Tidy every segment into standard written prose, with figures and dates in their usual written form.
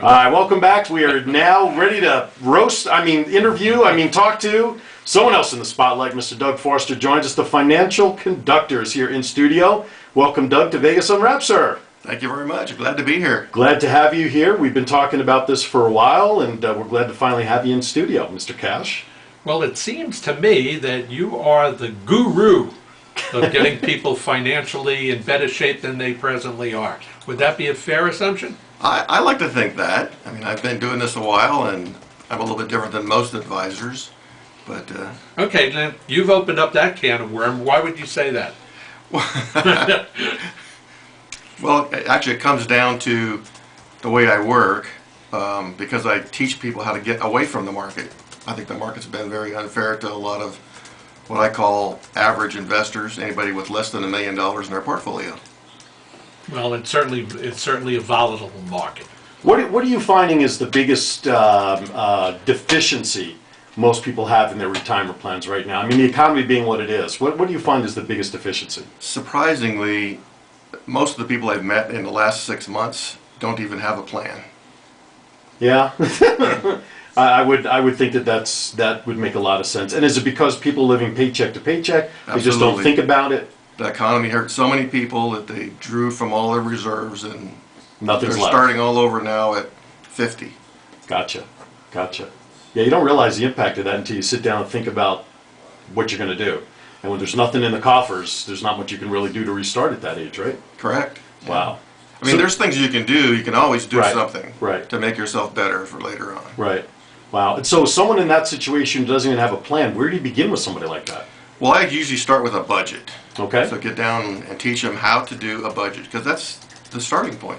All right, welcome back. We are now ready to talk to someone else in the spotlight. Mr. Doug Forster joins us, the financial conductors here in studio. Welcome, Doug, to Vegas Unwrapped, sir. Thank you very much. Glad to be here. Glad to have you here. We've been talking about this for a while, and we're glad to finally have you in studio, Mr. Cash. Well, it seems to me that you are the guru of getting people financially in better shape than they presently are. Would that be a fair assumption? I like to think that. I mean, I've been doing this a while, and I'm a little bit different than most advisors. But okay, then you've opened up that can of worms. Why would you say that? Well, actually, it comes down to the way I work, because I teach people how to get away from the market. I think the market's been very unfair to a lot of what I call average investors, anybody with less than $1 million in their portfolio. Well, it's certainly a volatile market. What are you finding is the biggest deficiency most people have in their retirement plans right now? I mean, the economy being what it is, what do you find is the biggest deficiency? Surprisingly, most of the people I've met in the last 6 months don't even have a plan. Yeah. I would think that would make a lot of sense. And is it because people living paycheck to paycheck? Absolutely. They just don't think about it? The economy hurt so many people that they drew from all their reserves, and Nothing's they're left. starting all over now at 50. Gotcha. Yeah, you don't realize the impact of that until you sit down and think about what you're going to do. And when there's nothing in the coffers, there's not much you can really do to restart at that age, right? Correct. Yeah. Wow. I mean, there's things you can do. You can always do Right, something right. to make yourself better for later on. Right. Wow. And so someone in that situation doesn't even have a plan. Where do you begin with somebody like that? Well, I usually start with a budget. Okay. So get down and teach them how to do a budget, because that's the starting point.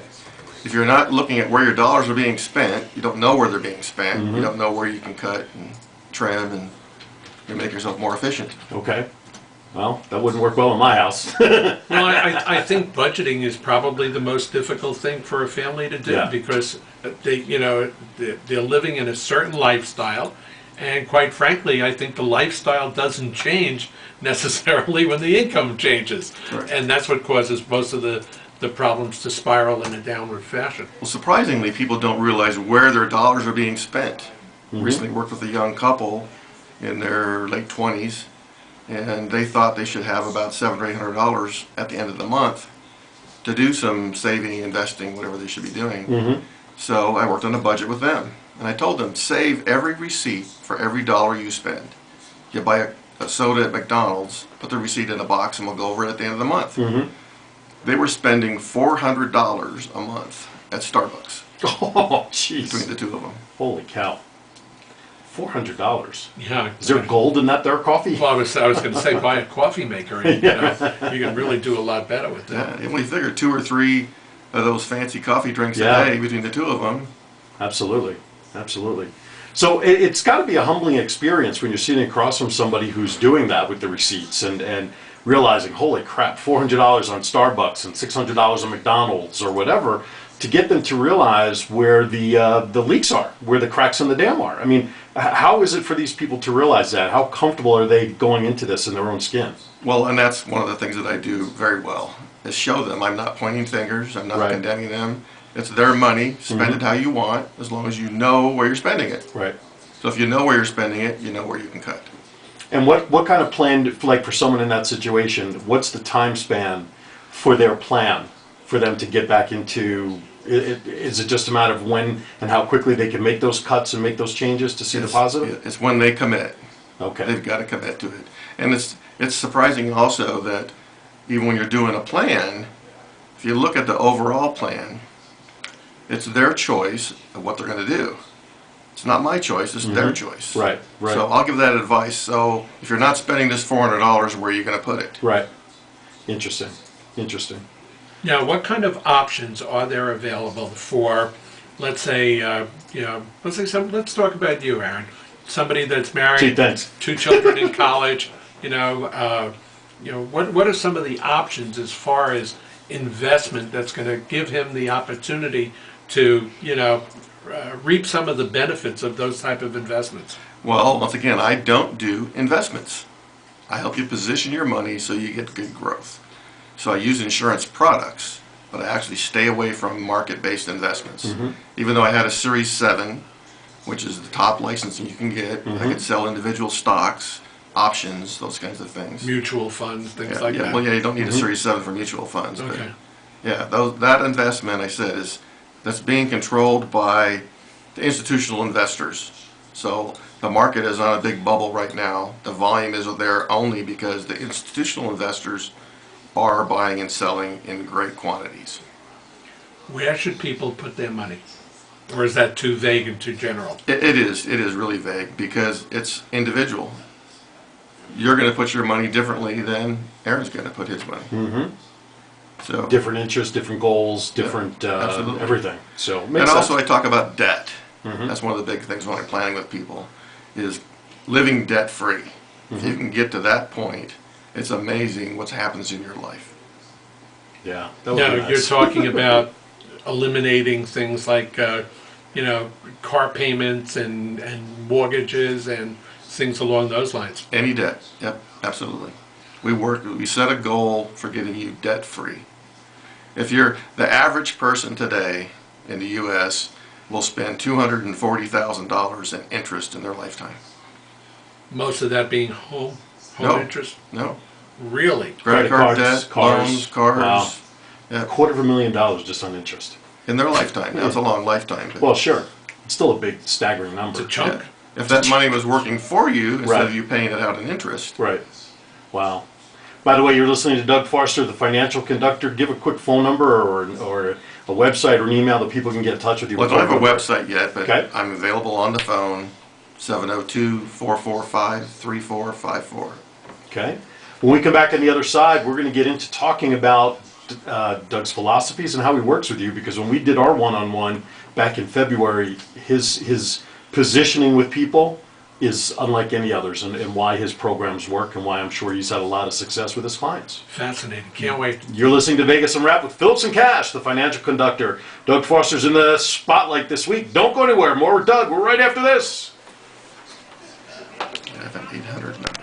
If you're not looking at where your dollars are being spent, you don't know where they're being spent, Mm-hmm. you don't know where you can cut and trim and you make yourself more efficient. Okay. Well, that wouldn't work well in my house. Well, I think budgeting is probably the most difficult thing for a family to do, Yeah. because they're living in a certain lifestyle, and quite frankly, I think the lifestyle doesn't change necessarily when the income changes, Right. and that's what causes most of the problems to spiral in a downward fashion. Well, surprisingly, people don't realize where their dollars are being spent. Mm-hmm. Recently worked with a young couple in their late 20s, and they thought they should have about $700 or $800 at the end of the month to do some saving, investing, whatever they should be doing. Mm-hmm. So I worked on a budget with them, and I told them, save every receipt for every dollar you spend. You buy a soda at McDonald's, put the receipt in a box, and we'll go over it at the end of the month. Mm-hmm. They were spending $400 a month at Starbucks Oh, between jeez. the two of them. Holy cow. $400. Yeah. Is there gold in that there coffee? Well, I was going to say, buy a coffee maker, and you can really do a lot better with that. Yeah, and we figure 2 or 3 of those fancy coffee drinks Yeah. a day between the two of them. Absolutely. So it's got to be a humbling experience when you're sitting across from somebody who's doing that with the receipts and realizing, holy crap, $400 on Starbucks and $600 on McDonald's or whatever, to get them to realize where the leaks are, where the cracks in the dam are. I mean, how is it for these people to realize that? How comfortable are they going into this in their own skin? Well, and that's one of the things that I do very well, is show them. I'm not pointing fingers, I'm not Right. condemning them. It's their money, spend it how you want, as long as you know where you're spending it. Right. So if you know where you're spending it, you know where you can cut. And what kind of plan, like for someone in that situation, what's the time span for their plan for them to get back into, is it just a matter of when and how quickly they can make those cuts and make those changes to see the positive? It's when they commit. Okay. They've got to commit to it. And it's surprising also that even when you're doing a plan, if you look at the overall plan, it's their choice of what they're going to do. It's not my choice, it's their choice. Right. So I'll give that advice. So if you're not spending this $400, where are you going to put it? Right. Interesting. Now, what kind of options are there available for, let's say, let's talk about you, Aaron. Somebody that's married, Gee, thanks. 2 children in college. What are some of the options as far as investment that's going to give him the opportunity to, reap some of the benefits of those type of investments? Well, once again, I don't do investments. I help you position your money so you get good growth. So I use insurance products, but I actually stay away from market-based investments. Even though I had a Series 7, which is the top licensing you can get, I could sell individual stocks, options, those kinds of things. Mutual funds, things Yeah, like yeah. that. Well, yeah, you don't need a Series 7 for mutual funds. Okay. But yeah, that investment, I said, that's being controlled by the institutional investors. So the market is on a big bubble right now. The volume is there only because the institutional investors are buying and selling in great quantities. Where should people put their money? Or is that too vague and too general? It is really vague because it's individual. You're going to put your money differently than Aaron's going to put his money. So Different interests, different goals, different absolutely. everything. So it and makes also I sense. talk about debt. That's one of the big things when I'm planning with people is living debt free. If you can get to that point, it's amazing what happens in your life. Yeah, that would No, be nice. you're talking about eliminating things like, car payments and mortgages and things along those lines. Any debt, yep, absolutely. We set a goal for getting you debt free. If you're the average person today in the U.S. will spend $240,000 in interest in their lifetime. Most of that being home No. interest? No, Really? credit Credit card cards, debt, cars. loans, cars, Wow. yeah, $250,000 just on interest. in their lifetime. That's a long lifetime. But Well, sure. It's still a big, staggering number. It's a chunk. yeah. If that money was working for you instead Right. of you paying it out in interest, Right. Wow. By the way, you're listening to Doug Forster, the Financial Conductor. Give a quick phone number or a website or an email that people can get in touch with you. well, I don't have a website yet, but Okay. I'm available on the phone, 702-445-3454. Okay. When we come back on the other side, we're going to get into talking about Doug's philosophies and how he works with you, because when we did our one-on-one back in February, his positioning with people is unlike any others, and why his programs work and why I'm sure he's had a lot of success with his clients. Fascinating. Can't wait. You're listening to Vegas Unwrapped with Phillips and Cash, the financial conductor. Doug Foster's in the spotlight this week. Don't go anywhere. More with Doug. We're right after this. I have an 800 number.